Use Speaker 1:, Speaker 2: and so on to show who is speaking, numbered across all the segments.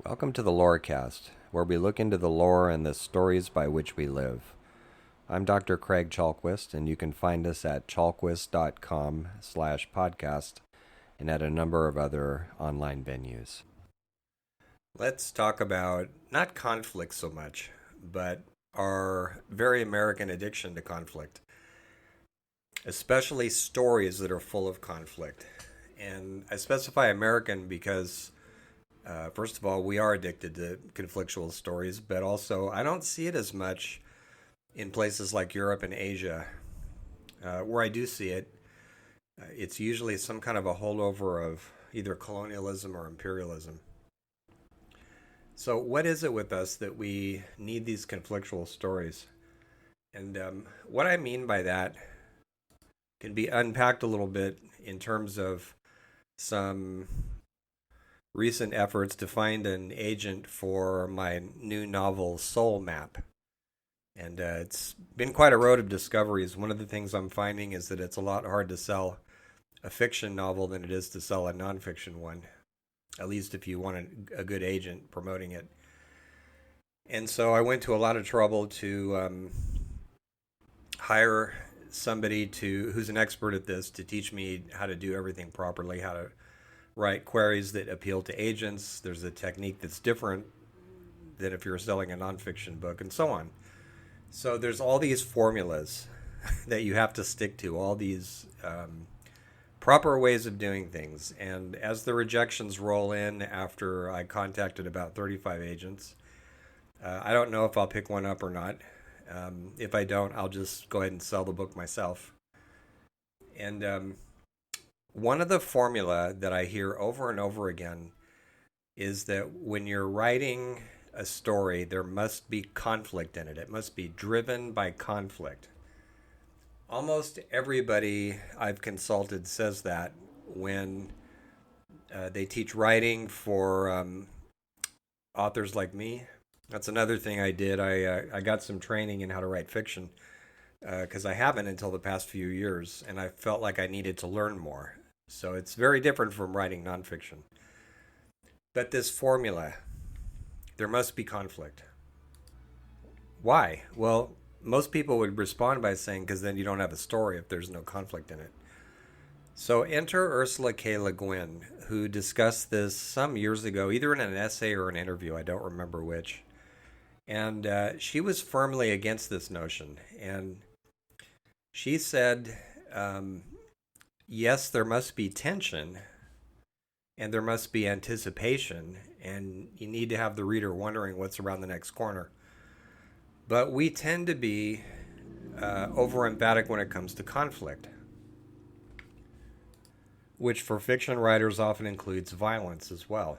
Speaker 1: Welcome to the Lorecast, where we look into the lore and the stories by which we live. I'm Dr. Craig Chalquist, and you can find us at chalquist.com/podcast and at a number of other online venues. Let's talk about not conflict so much, but our very American addiction to conflict, especially stories that are full of conflict. And I specify American because first of all, we are addicted to conflictual stories, but also I don't see it as much in places like Europe and Asia. Where I do see it, it's usually some kind of a holdover of either colonialism or imperialism. So, what is it with us that we need these conflictual stories? And what I mean by that can be unpacked a little bit in terms of some recent efforts to find an agent for my new novel Soul Map. And it's been quite a road of discoveries. One of the things I'm finding is that it's a lot harder to sell a fiction novel than it is to sell a nonfiction one, at least if you want a good agent promoting it. And so I went to a lot of trouble to hire somebody who's an expert at this to teach me how to do everything properly, how to write queries that appeal to agents. There's a technique that's different than if you're selling a nonfiction book, and so on. So there's all these formulas that you have to stick to, all these proper ways of doing things. And as the rejections roll in after I contacted about 35 agents, I don't know if I'll pick one up or not. If I don't, I'll just go ahead and sell the book myself. And one of the formula that I hear over and over again is that when you're writing a story, there must be conflict in it. It must be driven by conflict. Almost everybody I've consulted says that when they teach writing for authors like me. That's another thing I did. I got some training in how to write fiction because I haven't until the past few years, and I felt like I needed to learn more. So it's very different from writing nonfiction. But this formula, there must be conflict. Why? Well, most people would respond by saying, because then you don't have a story if there's no conflict in it. So enter Ursula K. Le Guin, who discussed this some years ago, either in an essay or an interview, I don't remember which. And she was firmly against this notion. And she said, yes, there must be tension and there must be anticipation, and you need to have the reader wondering what's around the next corner. But we tend to be over emphatic when it comes to conflict, which for fiction writers often includes violence as well.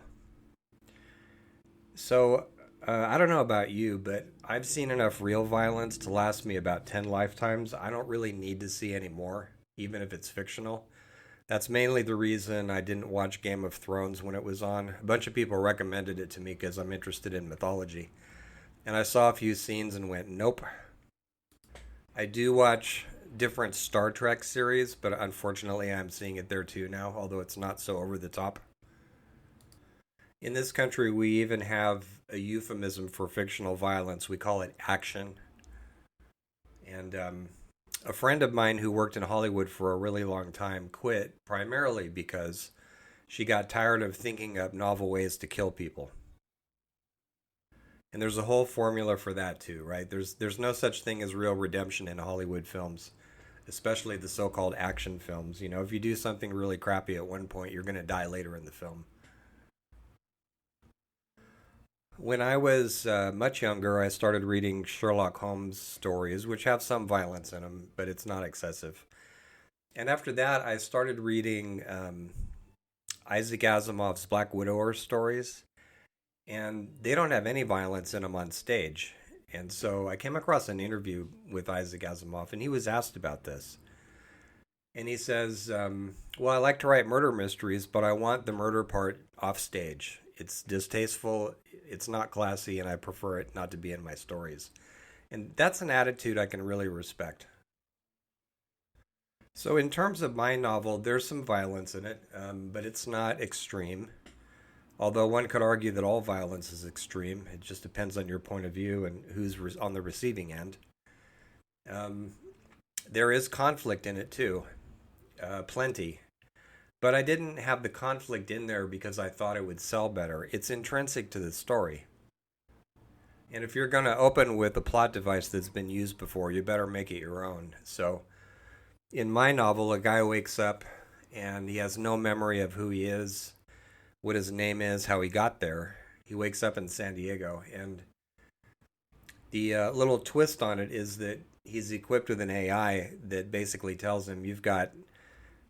Speaker 1: So I don't know about you, but I've seen enough real violence to last me about 10 lifetimes. I don't really need to see any more, even if it's fictional. That's mainly the reason I didn't watch Game of Thrones when it was on. A bunch of people recommended it to me because I'm interested in mythology. And I saw a few scenes and went, nope. I do watch different Star Trek series, but unfortunately I'm seeing it there too now, although it's not so over the top. In this country, we even have a euphemism for fictional violence. We call it action. And a friend of mine who worked in Hollywood for a really long time quit primarily because she got tired of thinking up novel ways to kill people. And there's a whole formula for that too, right? There's no such thing as real redemption in Hollywood films, especially the so-called action films. You know, if you do something really crappy at one point, you're going to die later in the film. When I was much younger, I started reading Sherlock Holmes stories, which have some violence in them, but it's not excessive. And after that, I started reading Isaac Asimov's Black Widower stories, and they don't have any violence in them on stage. And so I came across an interview with Isaac Asimov, and he was asked about this. And he says, well, I like to write murder mysteries, but I want the murder part off stage. It's distasteful, it's not classy, and I prefer it not to be in my stories. And that's an attitude I can really respect. So in terms of my novel, there's some violence in it, but it's not extreme. Although one could argue that all violence is extreme, it just depends on your point of view and who's on the receiving end. Um, there is conflict in it too, plenty. But I didn't have the conflict in there because I thought it would sell better. It's intrinsic to the story. And if you're going to open with a plot device that's been used before, you better make it your own. So, in my novel, a guy wakes up and he has no memory of who he is, what his name is, how he got there. He wakes up in San Diego. And the little twist on it is that he's equipped with an AI that basically tells him, you've got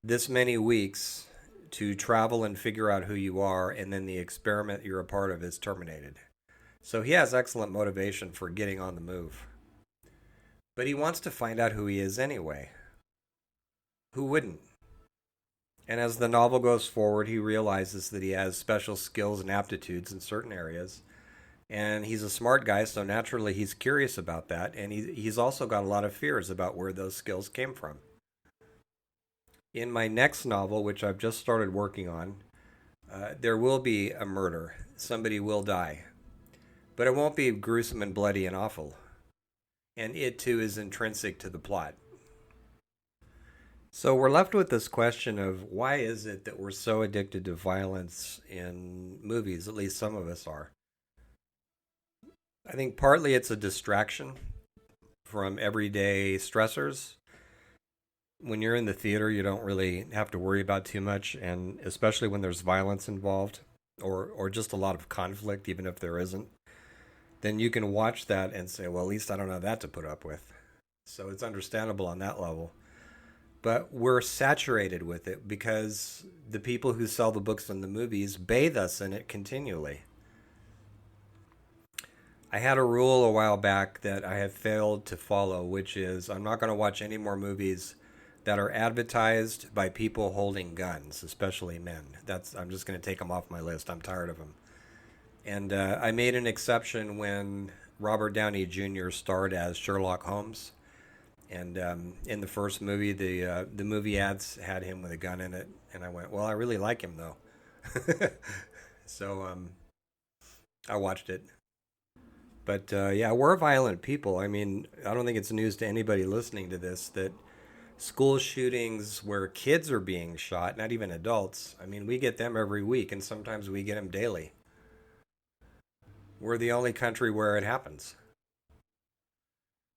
Speaker 1: this many weeks to travel and figure out who you are, and then the experiment you're a part of is terminated. So he has excellent motivation for getting on the move. But he wants to find out who he is anyway. Who wouldn't? And as the novel goes forward, he realizes that he has special skills and aptitudes in certain areas. And he's a smart guy, so naturally he's curious about that. And he's also got a lot of fears about where those skills came from. In my next novel, which I've just started working on, there will be a murder. Somebody will die. But it won't be gruesome and bloody and awful. And it too is intrinsic to the plot. So we're left with this question of why is it that we're so addicted to violence in movies? At least some of us are. I think partly it's a distraction from everyday stressors. When you're in the theater, you don't really have to worry about too much, and especially when there's violence involved or just a lot of conflict, even if there isn't, then you can watch that and say, well, at least I don't have that to put up with. So it's understandable on that level. But we're saturated with it because the people who sell the books and the movies bathe us in it continually. I had a rule a while back that I have failed to follow, which is I'm not going to watch any more movies that are advertised by people holding guns, especially men. I'm just going to take them off my list. I'm tired of them. And I made an exception when Robert Downey Jr. starred as Sherlock Holmes. And in the first movie, the movie ads had him with a gun in it. And I went, well, I really like him, though. So I watched it. But yeah, we're violent people. I mean, I don't think it's news to anybody listening to this that school shootings where kids are being shot, not even adults, I mean, we get them every week, and sometimes we get them daily. We're the only country where it happens.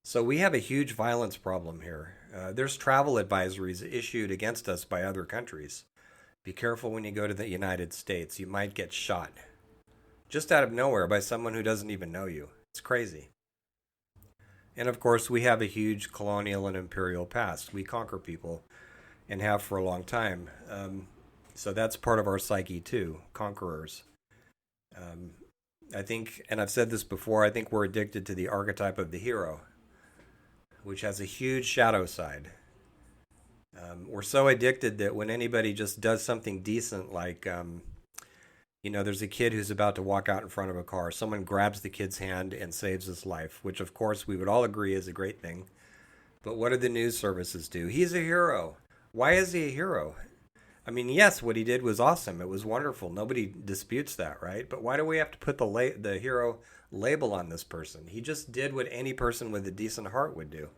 Speaker 1: So we have a huge violence problem here. There's travel advisories issued against us by other countries. Be careful when you go to the United States. You might get shot. Just out of nowhere by someone who doesn't even know you. It's crazy. And of course, we have a huge colonial and imperial past. We conquer people and have for a long time. So that's part of our psyche too, conquerors. Um, I think, and I've said this before, I think we're addicted to the archetype of the hero, which has a huge shadow side. We're so addicted that when anybody just does something decent, like, there's a kid who's about to walk out in front of a car. Someone grabs the kid's hand and saves his life, which of course we would all agree is a great thing. But what do the news services do? He's a hero. Why is he a hero? I mean, yes, what he did was awesome. It was wonderful. Nobody disputes that, right? But why do we have to put the hero label on this person? He just did what any person with a decent heart would do.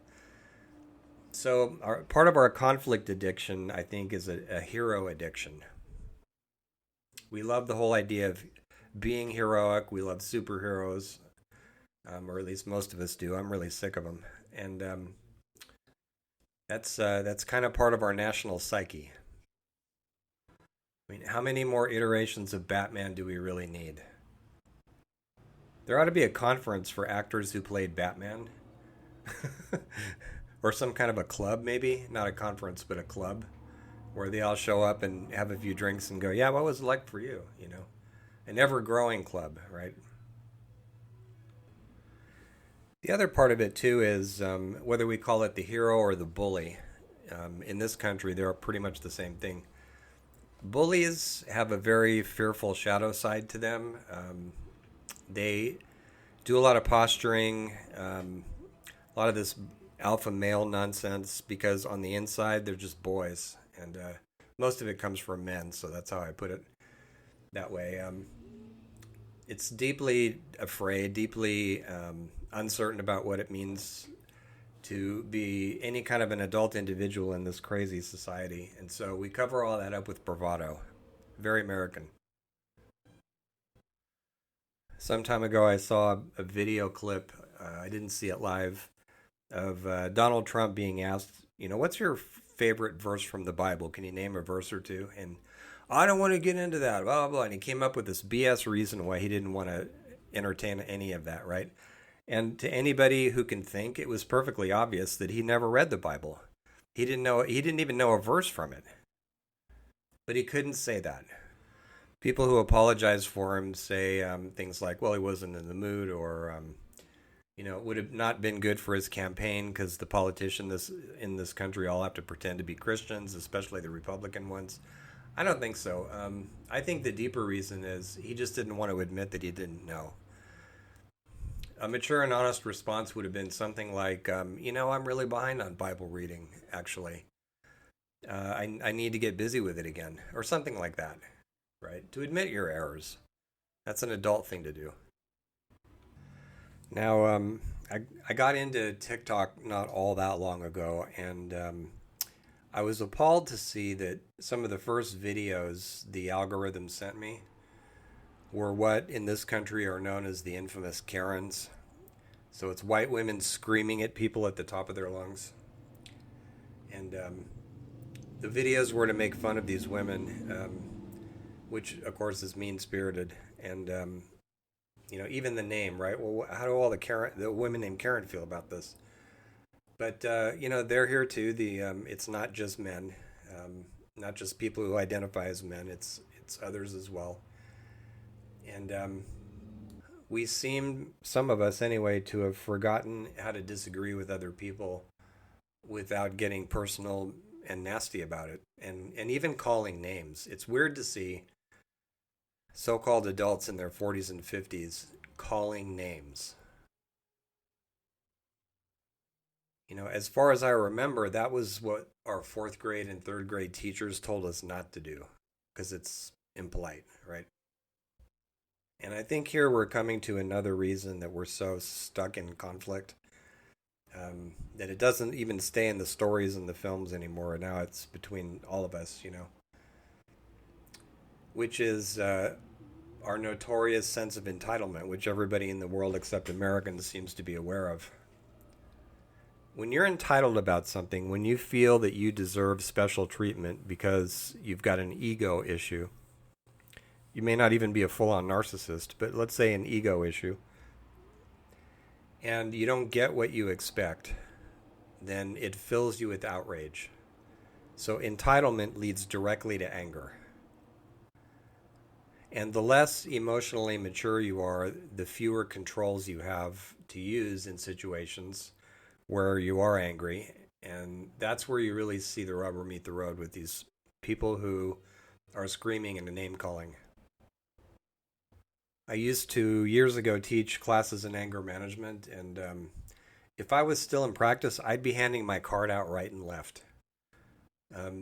Speaker 1: So part of our conflict addiction, I think, is a hero addiction. We love the whole idea of being heroic. We love superheroes, or at least most of us do. I'm really sick of them, and that's kind of part of our national psyche. I mean, how many more iterations of Batman do we really need? There ought to be a conference for actors who played Batman, or some kind of a club, maybe not a conference, but a club where they all show up and have a few drinks and go, yeah, what was it like for you? An ever-growing club, right? The other part of it, too, is whether we call it the hero or the bully. In this country, they're pretty much the same thing. Bullies have a very fearful shadow side to them. They do a lot of posturing, a lot of this alpha male nonsense, because on the inside, they're just boys. And most of it comes from men, so that's how I put it that way. it's deeply afraid, deeply uncertain about what it means to be any kind of an adult individual in this crazy society. And so we cover all that up with bravado. Very American. Some time ago, I saw a video clip. I didn't see it live of Donald Trump being asked, what's your favorite verse from the Bible? Can you name a verse or two? And I don't want to get into that, blah, blah, blah. And he came up with this BS reason why he didn't want to entertain any of that, right? And to anybody who can think, it was perfectly obvious that he never read the Bible. He didn't even know a verse from it. But he couldn't say that. People who apologize for him say things like, well, he wasn't in the mood, or it would have not been good for his campaign because the politicians in this country all have to pretend to be Christians, especially the Republican ones. I don't think so. I think the deeper reason is he just didn't want to admit that he didn't know. A mature and honest response would have been something like, I'm really behind on Bible reading, actually. I need to get busy with it again, or something like that, right? To admit your errors. That's an adult thing to do. Now, I got into TikTok not all that long ago, and I was appalled to see that some of the first videos the algorithm sent me were what in this country are known as the infamous Karens. So it's white women screaming at people at the top of their lungs. And the videos were to make fun of these women, which of course is mean spirited. And even the name, right? Well, how do all the women named Karen feel about this? But they're here too. It's not just men, not just people who identify as men. It's others as well. And we seem, some of us anyway, to have forgotten how to disagree with other people without getting personal and nasty about it, and even calling names. It's weird to see so-called adults in their 40s and 50s calling names. As far as I remember, that was what our fourth grade and third grade teachers told us not to do because it's impolite, right? And I think here we're coming to another reason that we're so stuck in conflict, that it doesn't even stay in the stories and the films anymore. Now it's between all of us, which is our notorious sense of entitlement, which everybody in the world except Americans seems to be aware of. When you're entitled about something, when you feel that you deserve special treatment because you've got an ego issue, you may not even be a full-on narcissist, but let's say an ego issue, and you don't get what you expect, then it fills you with outrage. So entitlement leads directly to anger. And the less emotionally mature you are, the fewer controls you have to use in situations where you are angry. And that's where you really see the rubber meet the road with these people who are screaming and name calling. I used to, years ago, teach classes in anger management, and if I was still in practice, I'd be handing my card out right and left.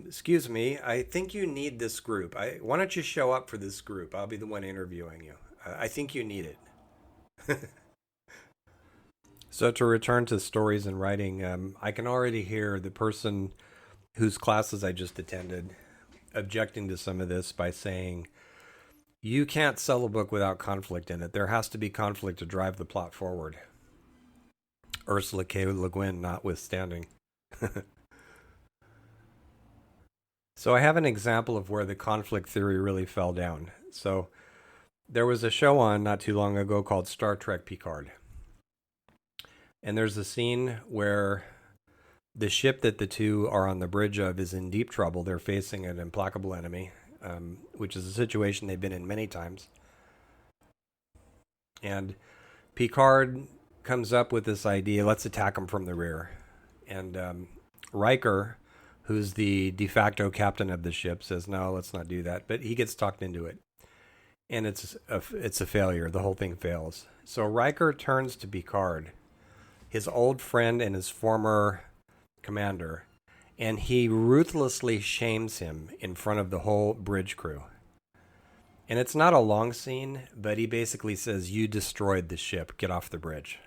Speaker 1: Excuse me, I think you need this group. Why don't you show up for this group? I'll be the one interviewing you. I think you need it. So to return to stories and writing, I can already hear the person whose classes I just attended objecting to some of this by saying, you can't sell a book without conflict in it. There has to be conflict to drive the plot forward. Ursula K. Le Guin notwithstanding. So I have an example of where the conflict theory really fell down. So there was a show on not too long ago called Star Trek Picard. And there's a scene where the ship that the two are on the bridge of is in deep trouble. They're facing an implacable enemy, which is a situation they've been in many times. And Picard comes up with this idea, let's attack them from the rear. And Riker, who's the de facto captain of the ship, says, no, let's not do that. But he gets talked into it. And it's a failure. The whole thing fails. So Riker turns to Picard, his old friend and his former commander, and he ruthlessly shames him in front of the whole bridge crew. And it's not a long scene, but he basically says, "You destroyed the ship. Get off the bridge."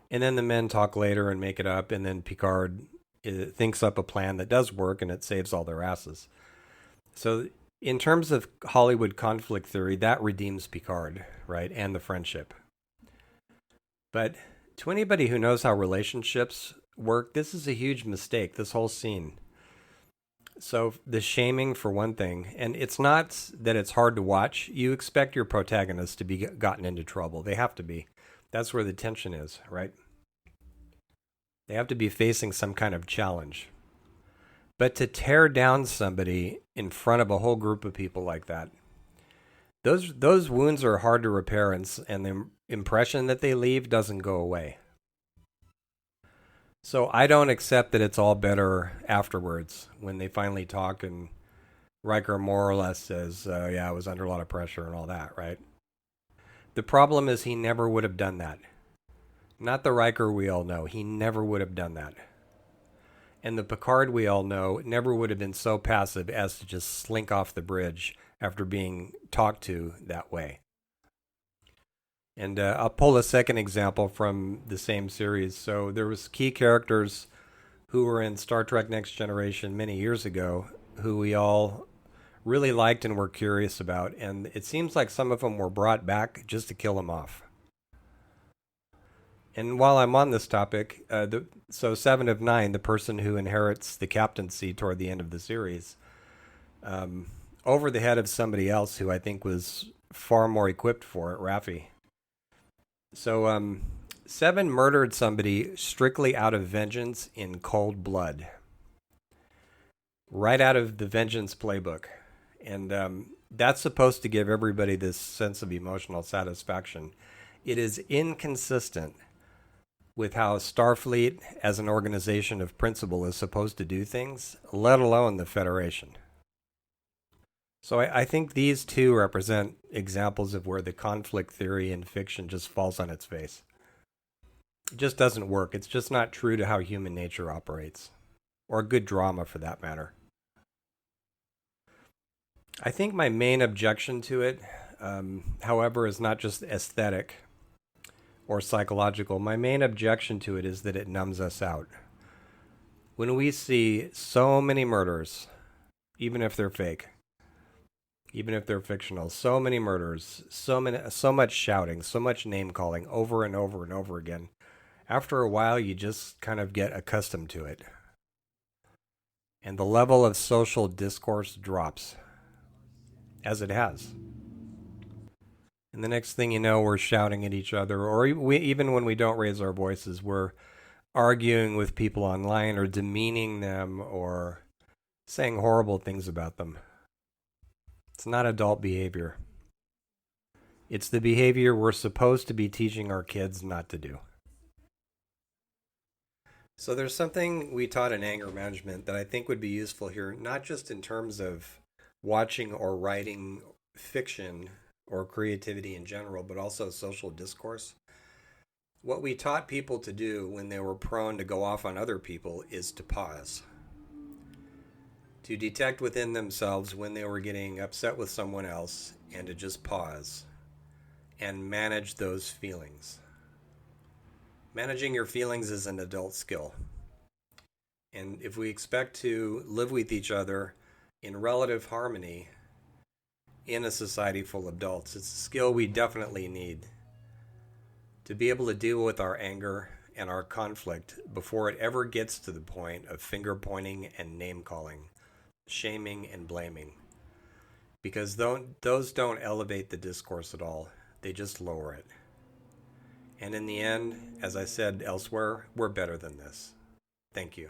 Speaker 1: And then the men talk later and make it up, and then Picard thinks up a plan that does work, and it saves all their asses. So, in terms of Hollywood conflict theory, that redeems Picard, right, and the friendship. But to anybody who knows how relationships work, this is a huge mistake, this whole scene. So, the shaming, for one thing, and it's not that it's hard to watch. You expect your protagonists to be gotten into trouble. They have to be. That's where the tension is, right? They have to be facing some kind of challenge. But to tear down somebody in front of a whole group of people like that, those wounds are hard to repair, and the impression that they leave doesn't go away. So I don't accept that it's all better afterwards when they finally talk and Riker more or less says, yeah, I was under a lot of pressure and all that, right? The problem is he never would have done that. Not the Riker we all know. He never would have done that. And the Picard we all know never would have been so passive as to just slink off the bridge after being talked to that way. And I'll pull a second example from the same series. So there was key characters who were in Star Trek Next Generation many years ago who we all really liked and were curious about. And it seems like some of them were brought back just to kill them off. And while I'm on this topic, so 7 of 9, the person who inherits the captaincy toward the end of the series, over the head of somebody else who I think was far more equipped for it, Raffi. So 7 murdered somebody strictly out of vengeance in cold blood. Right out of the vengeance playbook. And that's supposed to give everybody this sense of emotional satisfaction. It is inconsistent with how Starfleet as an organization of principle is supposed to do things, let alone the Federation. So I think these two represent examples of where the conflict theory in fiction just falls on its face. It just doesn't work. It's just not true to how human nature operates, or good drama for that matter. I think my main objection to it, however, is not just aesthetic or psychological. My main objection to it is that it numbs us out. When we see so many murders, even if they're fake, even if they're fictional, so many murders, so much shouting, so much name calling over and over and over again, after a while you just kind of get accustomed to it. And the level of social discourse drops, as it has. And the next thing you know, we're shouting at each other, or even when we don't raise our voices, we're arguing with people online or demeaning them or saying horrible things about them. It's not adult behavior. It's the behavior we're supposed to be teaching our kids not to do. So there's something we taught in anger management that I think would be useful here, not just in terms of watching or writing fiction or creativity in general, but also social discourse. What we taught people to do when they were prone to go off on other people is to pause. To detect within themselves when they were getting upset with someone else and to just pause and manage those feelings. Managing your feelings is an adult skill. And if we expect to live with each other in relative harmony, in a society full of adults, it's a skill we definitely need to be able to deal with our anger and our conflict before it ever gets to the point of finger pointing and name calling, shaming and blaming. Because those don't elevate the discourse at all, they just lower it. And in the end, as I said elsewhere, we're better than this. Thank you.